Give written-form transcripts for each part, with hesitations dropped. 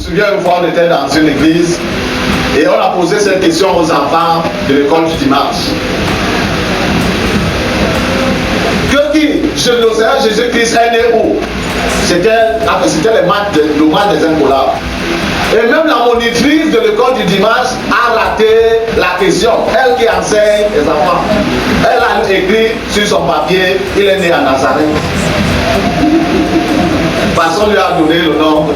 souviens une fois, on était dans une église et on a posé cette question aux enfants de l'école du dimanche. Que dit le Seigneur Jésus-Christ est né où? C'était le match des incolables. Et même la monitrice de l'école du dimanche a raté la question. Elle qui enseigne les enfants. Elle a écrit sur son papier, il est né à Nazareth. Parce qu'on lui a donné le nom.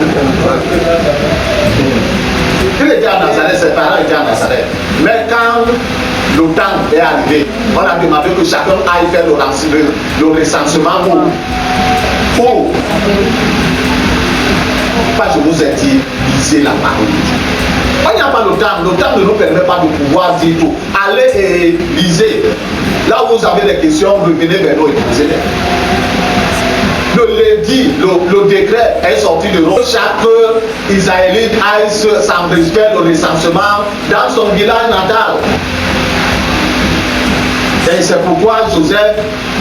Il était à Nazareth, ses parents étaient à Nazareth. Mais quand le temps est arrivé, on a demandé que chacun aille faire le recensement pour pas je vous ai dit, lisez la parole de Dieu. Il n'y a pas le temps ne nous permet pas de pouvoir dire tout. Allez et lisez. Là où vous avez des questions, revenez vers nous et posez-les. Le décret est sorti de Rome. Chaque Israélite aille s'enregistrer le recensement dans son village natal. Et c'est pourquoi Joseph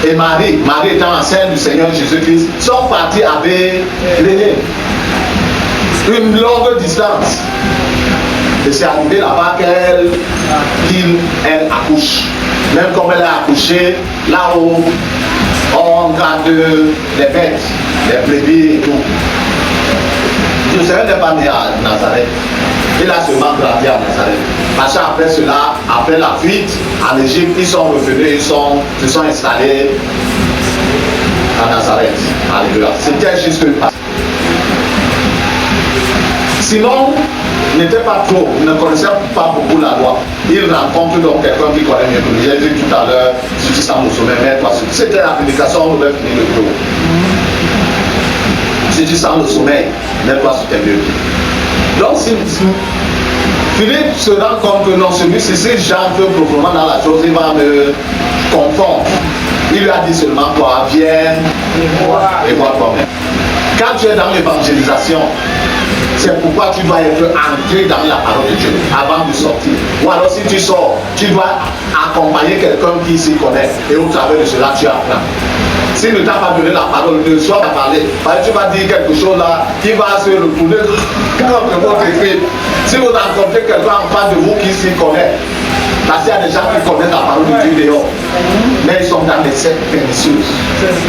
et Marie étant enceinte du Seigneur Jésus-Christ, sont partis avec l'aîné. Une longue distance. Et c'est arrivé là-bas qu'elle accouche. Même comme elle a accouché, là où on garde les bêtes, les brebis et tout. Joseph n'est pas né à Nazareth. Il a seulement grandi à Nazareth. Parce qu'après cela, après la fuite en Égypte, ils sont revenus, ils se sont installés à Nazareth. Alléluia. C'était juste une partie. Sinon, il n'était pas trop, il ne connaissait pas beaucoup la loi. Il rencontre donc quelqu'un qui connaît mieux que lui. J'ai dit tout à l'heure, si tu sens le sommeil, mets-toi sur. C'était la prédication, on devait finir le cours. Si tu sens le sommeil, mets-toi sur tes deux pieds. Donc, si Philippe se rend compte que non, celui-ci, si j'entre profondément dans la chose, il va me confondre. Il lui a dit seulement toi, viens et vois toi-même. Quand tu es dans l'évangélisation, c'est pourquoi tu dois être entré dans la parole de Dieu avant de sortir. Ou alors si tu sors, tu dois accompagner quelqu'un qui s'y connaît et au travers de cela tu apprends. S'il ne t'a pas donné la parole, ne sois pas parler. Parce que tu vas dire quelque chose là qui va se retourner comme votre écrit. Si vous rencontrez quelqu'un en face de vous qui s'y connaît, parce qu'il y a des gens qui connaissent la parole de Dieu dehors, mais ils sont dans des sectes pernicieuses.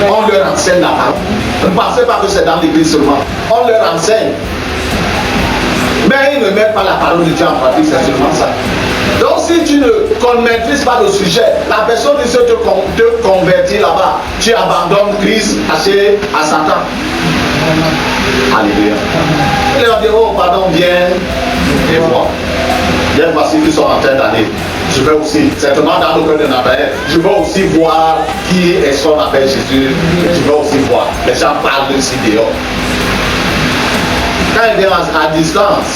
On leur enseigne la parole. Ne pensez pas que c'est dans l'église seulement. On leur enseigne. Mais ils ne mettent pas la parole de Dieu en pratique, c'est seulement ça. Donc si tu ne maîtrises pas le sujet, la personne qui te convertit là-bas, tu abandonnes Christ à Satan. Alléluia. Il leur dit, oh pardon, viens et vois. Viens voici qu'ils sont en train d'aller. Je vais aussi, certainement dans le cœur de Nathanaël, je vais aussi voir qui est ce qu'on appelle Jésus. Je vais aussi voir. Les gens parlent de ci dehors. Quand il vient à distance,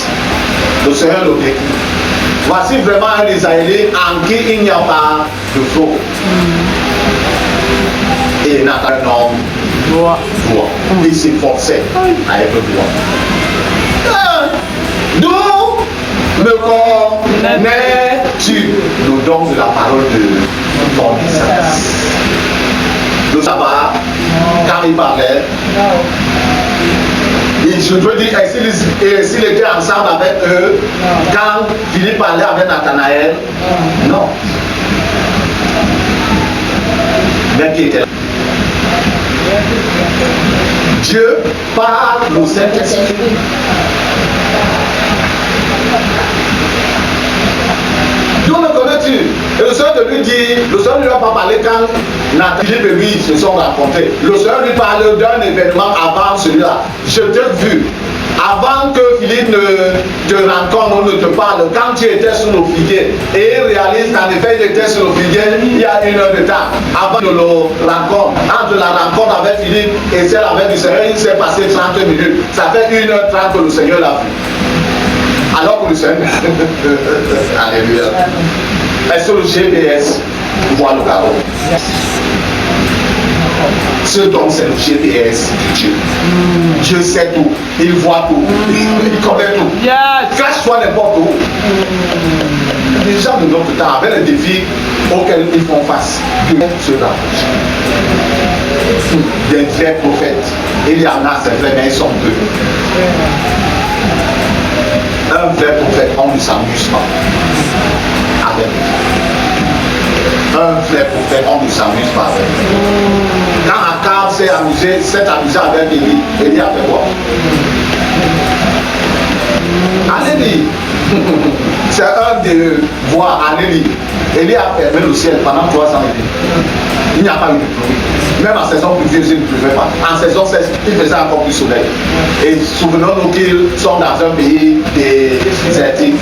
le Seigneur le décrit. Voici vraiment un Israélite en qui il n'y a pas de faux. Et Nathan un homme droit. Il s'efforçait à être droit. D'où me connais-tu le don de la parole de ton Isaïe? Le sabbat, quand il parlait, et je veux dire, s'il était ensemble avec eux, quand Philippe parlait avec Nathanaël, non. Mais qui était là? Dieu parle au Saint-Esprit. D'où me connais-tu? Et le Seigneur lui dit, le Seigneur ne lui a pas parlé quand Philippe et lui se sont rencontrés. Le Seigneur lui parle d'un événement avant celui-là. Je t'ai vu. Avant que Philippe ne te rencontre ou ne te parle, quand tu étais sous le figuier, et il réalise qu'en effet il était sur le figuier il y a 1 heure de temps. Avant de le rencontre, entre la rencontre avec Philippe et celle avec le Seigneur, il s'est passé 30 minutes. Ça fait 1h30 que le Seigneur l'a vu. Alors que le Seigneur, alléluia. Est-ce que le GPS voit le carreau? Ce don, c'est le GPS de Dieu. Dieu sait tout, il voit tout, il connaît tout. Cache-toi n'importe où. Les gens de notre temps, avec les défis auxquels ils font face, que se rapprochent. Des vrais prophètes. Il y en a, c'est vrai, mais ils sont peu. s'est amusé avec Élie. Élie a fait quoi? Allez lire. C'est un des voies, allez lire. Élie a fermé le ciel pendant 300 ans. Il n'y a pas eu de pluie. Même en saison pluvieuse, il ne pleuvait pas. En saison sèche, il faisait encore du soleil. Et souvenons-nous qu'ils sont dans un pays désertique.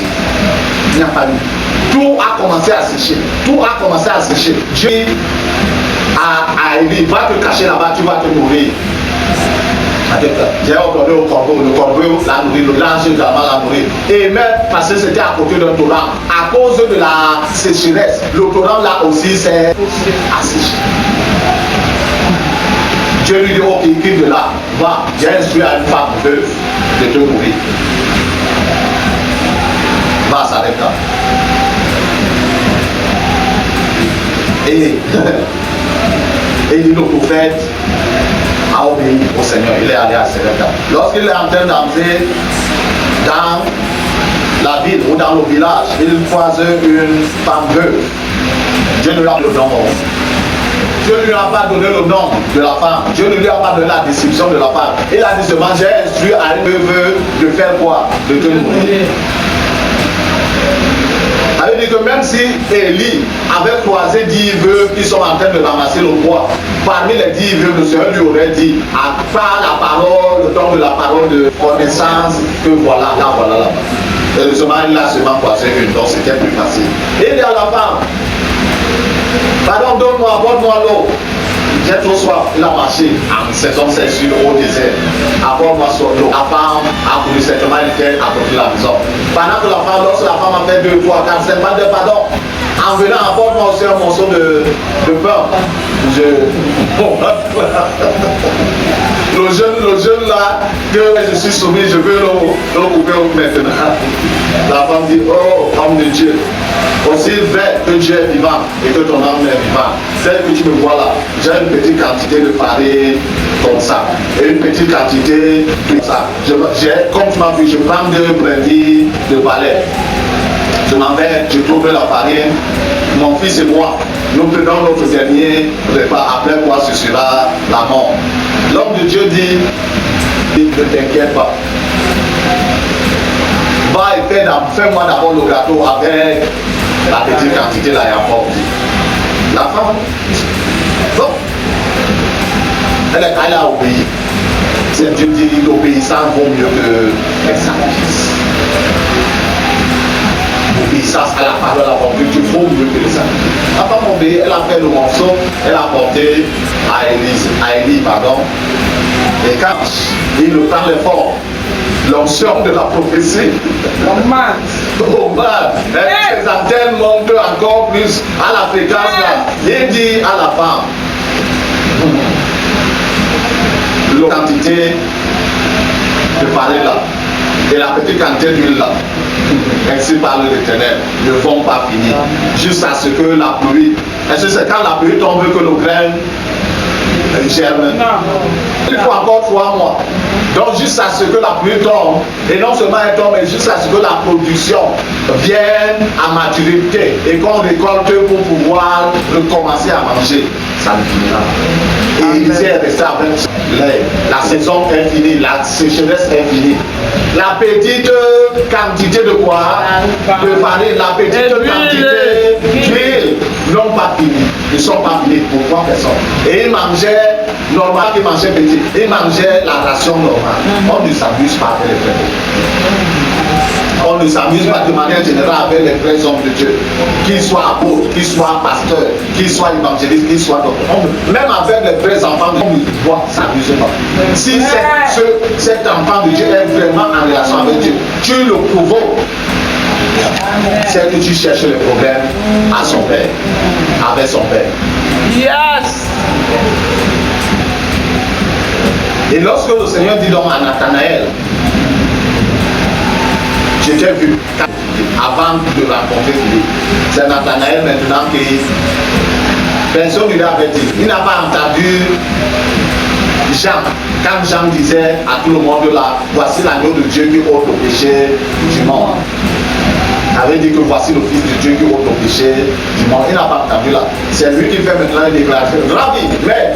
Il n'y a pas eu. Tout a commencé à sécher. Tout a commencé à sécher. Dieu a Élie, va te cacher là-bas, tu vas te nourrir. J'ai ordonné au corbeau, le corbeau l'a nourri, l'ange également l'a nourri. Et même parce que c'était à côté d'un torrent, à cause de la sécheresse, le torrent là aussi s'est asséché. Dieu lui dit, ok, quitte de là, va, j'ai instruit à une femme veuve de te nourrir. Va, ça arrête là. Et le prophète a obéi au Seigneur, il est allé à Sarepta. Lorsqu'il est en train d'entrer dans la ville ou dans le village, il croise une femme veuve. Dieu ne lui a pas donné le nom. Dieu ne lui a pas donné le nom de la femme. Dieu ne lui a pas donné la description de la femme. Il a dit seulement, j'ai instruit à une veuve de faire quoi? De te nourrir. Ça veut dire que même si Élie avait croisé 10 veuves qui sont en train de ramasser le bois, parmi les 10 veuves, le Seigneur lui aurait dit, par la parole, le temps de la parole de connaissance, que voilà, là, voilà, là. Et heureusement, il a seulement croisé une, donc c'était plus facile. Et il dit à la femme, pardon, donne-moi, apporte-moi l'eau. J'ai trop soif. Il a marché en saison sèche au désert. Apporte-moi l'eau. La femme a couru certainement, elle était à côté de la maison. Pendant que la femme, lorsque la femme a fait 2 fois, 4, 5, pas de pardon. En venant, apporte-moi aussi un morceau de pain. Le jeune là, que je suis soumis, je veux le couper maintenant. La femme dit, oh, homme de Dieu, aussi vrai que Dieu est vivant et que ton âme est vivant. Tel que tu me vois là, j'ai une petite quantité de farine comme ça, et une petite quantité de ça. Comme tu m'as vu, je prends 2 brindilles de balai. Je m'en vais, je trouve la farine, mon fils et moi, nous prenons notre dernier repas, après quoi ce sera la mort. L'homme de Dieu dit, ne t'inquiète pas. Va et fais-moi d'abord le gâteau avec la petite quantité là et apporte. La femme, bon, elle a obéi. C'est Dieu dit, l'obéissance vaut mieux que les sacrifices. L'obéissance à la parole, à la conduite, vaut mieux que les sacrifices. La femme obéit, elle a fait le morceau, elle a porté à Élie, pardon. Et quand il le prend l'effort, l'onction de la prophétie. Oh man, les antennes montent encore plus à la fréquence là. Il dit à la femme, la quantité de farine là et la petite quantité d'huile là, ainsi parle l'Éternel, ne vont pas finir jusqu'à ce que la pluie, est-ce que c'est quand la pluie tombe que le grain germe? Il faut encore 3 mois. Donc jusqu'à ce que la pluie tombe, et non seulement elle tombe, mais jusqu'à ce que la production vienne à maturité et qu'on récolte pour pouvoir recommencer à manger, ça ne finira. Et il est resté avec la saison est finie, la sécheresse est finie. La petite quantité de quoi? De farine, la petite quantité d'huile n'ont pas fini. Ils ne sont pas finis pour 3 personnes. Et ils mangeaient normal, ils mangeaient petit. Ils mangeaient la ration normale. On ne s'amuse pas avec les frères. On ne s'amuse pas de manière générale avec les vrais hommes de Dieu. Qu'ils soient apôtres, qu'ils soient pasteurs, qu'ils soient évangélistes, qu'ils soient docteurs. Même avec les vrais enfants de Dieu, on ne doit s'amuser pas. Si cet enfant de Dieu est vraiment en relation avec Dieu, tu le provoques. C'est que tu cherches le problème à son père, avec son père. Yes! Et lorsque le Seigneur dit donc à Nathanaël, je t'ai vu avant de rencontrer Philippe, c'est Nathanaël maintenant qui personne ne lui avait dit. Il n'a pas entendu Jean, quand Jean disait à tout le monde là, voici l'agneau de Dieu qui ôte le péché du monde. Il avait dit que voici le Fils de Dieu qui ôte le péché du monde. Il n'a pas entendu là. C'est lui qui fait maintenant une déclaration. Rabbi, mais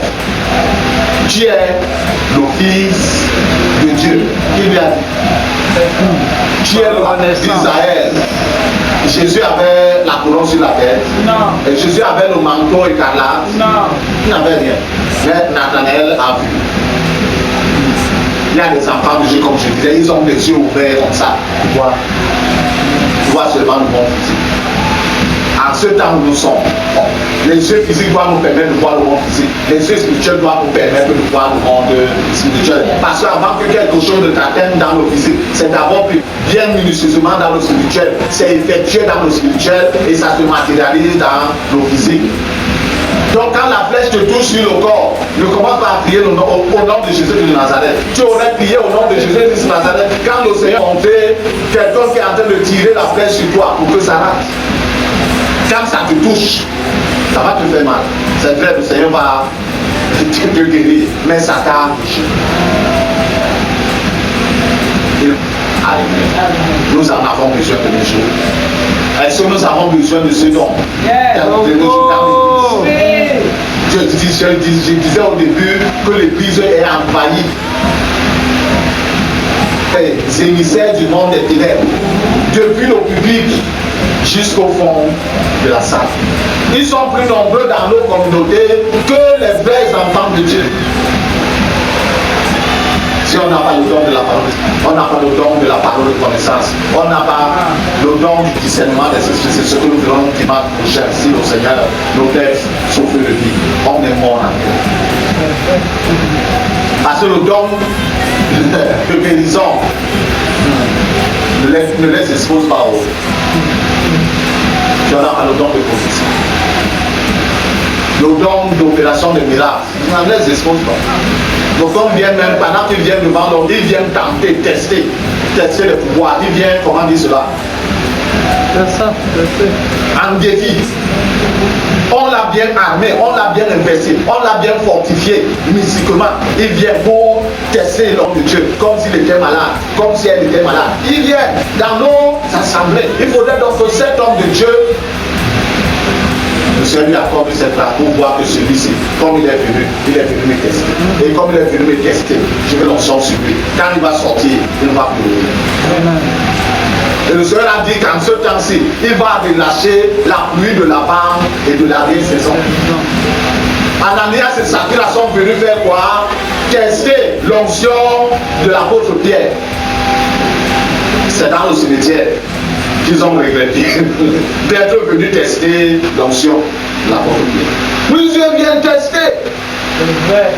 Tu es le Fils de Dieu. Qui lui a dit? Tu es le Fils d'Israël. Jésus avait la couronne sur la tête. Non. Et Jésus avait le manteau écarlate. Non. Il n'avait rien. Mais Nathanaël a vu. Il y a des enfants de Dieu, comme je disais, ils ont les yeux ouverts comme ça. Pourquoi? Tu vois seulement le monde physique. En ce temps où nous sommes, les yeux physiques doivent nous permettre de voir le monde physique. Les yeux spirituels doivent nous permettre de voir le monde spirituel. Parce qu'avant que quelque chose ne t'atteigne dans le physique, c'est d'abord bien minutieusement dans le spirituel. C'est effectué dans le spirituel et ça se matérialise dans le physique. Donc quand la flèche te touche sur le corps, ne commence pas à prier au nom de Jésus de Nazareth. Tu aurais prié au nom de Jésus de Nazareth quand le Seigneur a montré quelqu'un qui est en train de tirer la flèche sur toi pour que ça rate. Quand ça te touche, ça va te faire mal. C'est vrai, le Seigneur va te guérir, mais ça t'a touché. Alléluia. Nous en avons besoin de nos jours. Est-ce que nous avons besoin de ce don? Je disais au début que l'église est envahie. Les émissaires du monde des ténèbres, depuis le public jusqu'au fond de la salle. Ils sont plus nombreux dans nos communautés que les vrais enfants de Dieu. Si on n'a pas le don de la parole, on n'a pas le don de la parole de connaissance, on n'a pas le don du discernement des esprits. C'est ce que nous verrons dimanche prochain si le Seigneur nous laisse sauver le vie. On est mort en Dieu. Parce que le don de guérison ne les expose pas aux. Tu n'as pas le don de prophétie. Le don d'opération de miracles, ne les expose pas. Donc on vient même, pendant qu'ils viennent devant l'homme, ils viennent tenter, tester le pouvoir. Ils viennent, comment dire cela? C'est ça, en défi. On l'a bien armé, on l'a bien investi, on l'a bien fortifié mystiquement. Il vient pour tester l'homme de Dieu, comme s'il était malade, comme si elle était malade. Il vient dans nos assemblées. Il faudrait donc que cet homme de Dieu, le Seigneur lui accorde cette place pour voir que celui-ci, comme il est venu me tester. Et comme il est venu me tester, je vais l'en sur lui. Quand il va sortir, il va pleurer. Et le Seigneur a dit qu'en ce temps-ci, il va relâcher la pluie de la bande et de la saison. Ananias et Saphira sont venus faire quoi? Tester l'onction de l'apôtre Pierre. C'est dans le cimetière qu'ils ont regretté d'être venus tester l'onction de l'apôtre Pierre. Plusieurs viennent tester.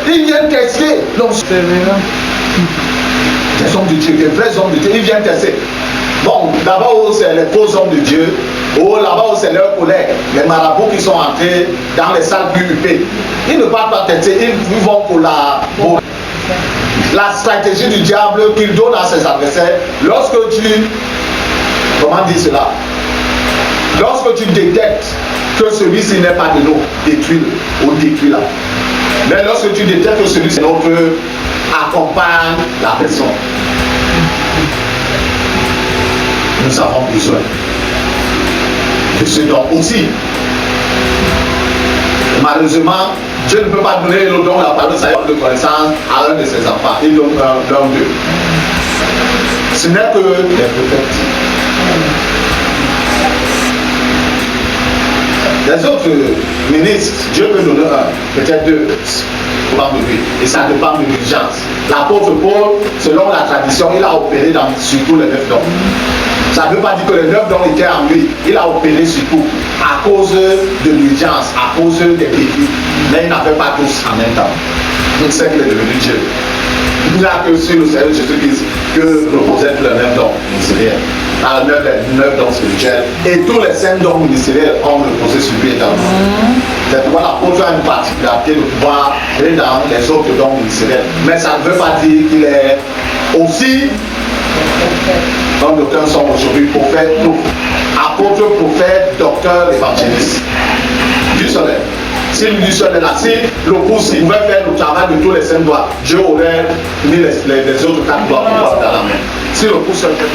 Ils viennent tester l'onction. Des hommes de Dieu, des vrais hommes de Dieu, ils viennent tester. Bon, d'abord c'est les faux hommes de Dieu, là-bas c'est leurs collègues, les marabouts qui sont entrés dans les salles plus huppées. Ils ne parlent pas tester, ils vont pour la stratégie du diable qu'il donne à ses adversaires. Lorsque tu, comment dire cela? Lorsque tu détectes que celui-ci n'est pas de l'eau, détruis-le ou détruis-la. Mais lorsque tu détectes que celui-ci est notre, accompagne la personne. Nous avons besoin de ce don aussi. Malheureusement, Dieu ne peut pas donner le don de la parole de connaissance à un de ses enfants. Il donne l'un d'eux. Ce n'est que les prophètes. Les autres ministres, Dieu peut donner un, peut-être deux, de lui. Et ça dépend de l'urgence. L'apôtre Paul, selon la tradition, il a opéré dans surtout les 9 dons. Ça ne veut pas dire que les 9 dons étaient en lui. Il a opéré surtout à cause de l'urgence, à cause des défis. Mais il n'avait pas tous en même temps. Donc c'est qu'il est devenu Dieu. Il n'y a que sur le Seigneur Jésus-Christ que reposaient tous les 9 dons ministériels. Dans les 9 dons spirituels. Et tous les 5 dons ministériels ont reposé sur lui également. C'est pourquoi l'apôtre a une particularité de pouvoir aller dans les autres dons ministériels. Mais ça ne veut pas dire qu'il est aussi, comme d'aucuns sont aujourd'hui, prophète, apôtre, prophète, docteur, évangéliste. Du soleil. Si lui seul est là, si le pouce il pouvait faire le travail de tous les 5 doigts, Dieu aurait mis les autres 4 doigts dans la main. Si le pouce seul fait.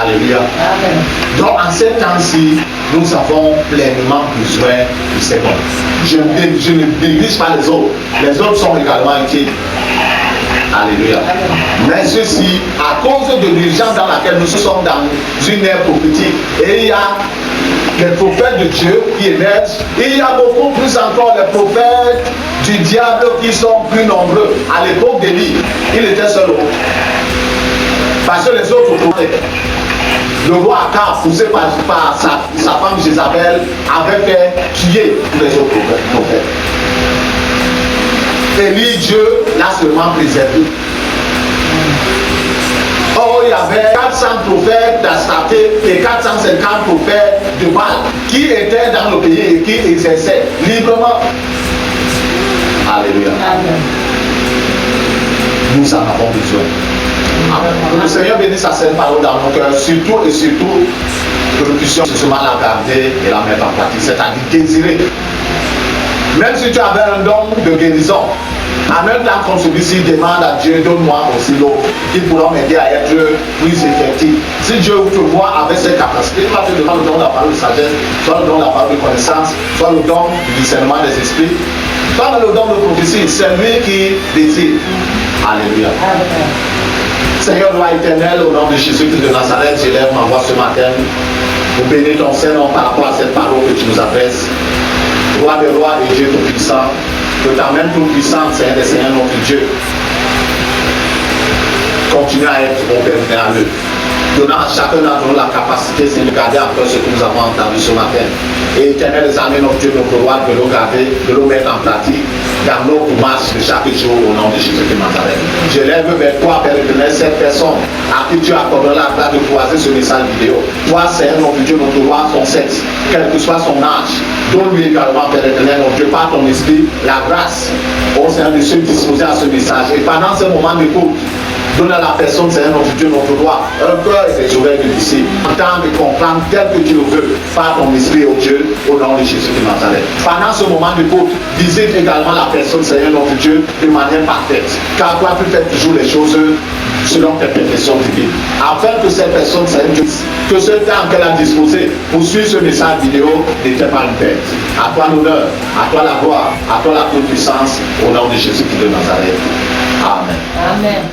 Alléluia. Amen. Donc en ces temps-ci, nous avons pleinement besoin de ces dons. Je ne néglige pas les autres. Les autres sont également utiles. Alléluia. Mais ceci, à cause de l'urgence dans laquelle nous sommes dans une ère prophétique, et il y a les prophètes de Dieu qui émergent, et il y a beaucoup plus encore les prophètes du diable qui sont plus nombreux. À l'époque d'Élie, il était seul. Parce que les autres prophètes, le roi Akab, poussé par sa femme Jézabel, avait fait tuer tous les autres prophètes. Élie, Dieu l'a seulement préservé. Or, il y avait 400 prophètes d'Astarté et 450 prophètes de Baal qui étaient dans le pays et qui exerçaient librement. Alléluia. Amen. Nous en avons besoin. Que le Seigneur bénisse sa sainte parole dans nos cœurs, surtout et surtout que nous puissions justement la garder et la mettre en pratique, c'est-à-dire désirer. Même si tu avais un don de guérison, en même temps qu'on celui-ci demande à Dieu, donne-moi aussi l'autre, qui pourra m'aider à être plus effectif. Si Dieu te voit avec ses capacités, il va te demander le don de la parole de sagesse, soit le don de la parole de connaissance, soit le don du discernement des esprits, soit le don de prophétie. C'est lui qui décide. Alléluia. Seigneur, roi éternel, au nom de Jésus-Christ de Nazareth, j'élève ma voix ce matin pour bénir ton Saint-Nom par rapport à cette parole que tu nous adresses. Roi des rois et Dieu tout-puissant, que ta main toute-puissante, Seigneur des Seigneurs, notre Dieu, continue à être opérationnel, donnant à chacun d'entre nous la capacité, c'est de garder après ce que nous avons entendu ce matin. Et éternel des armées, notre Dieu, notre roi, de nous garder, de nous mettre en pratique dans notre marche de chaque jour au nom de Jésus de Nazareth. Je lève vers toi, Père éternel, cette personne à qui tu accorderas la grâce de croiser ce message vidéo. Toi, Seigneur, notre Dieu, notre roi, son sexe, quel que soit son âge, donne-lui également, Père éternel, notre Dieu, par ton esprit, la grâce, au Seigneur, de se disposer à ce message. Et pendant ce moment d'écoute, donne à la personne, Seigneur, notre Dieu, notre roi, un cœur et des oreilles de disciple. Entendre et comprendre tel que tu le veux, par ton esprit, ô Dieu, au nom de Jésus de Nazareth. Pendant ce moment d'écoute, visite également la personne, Seigneur, notre Dieu, de manière parfaite. Car toi, tu fais toujours les choses selon tes perfections divines. Afin que cette personne, Seigneur, que ce temps qu'elle a disposé pour suivre ce message vidéo n'était pas une perte. À toi l'honneur, à toi la gloire, à toi la toute puissance, au nom de Jésus de Nazareth. Amen. Amen.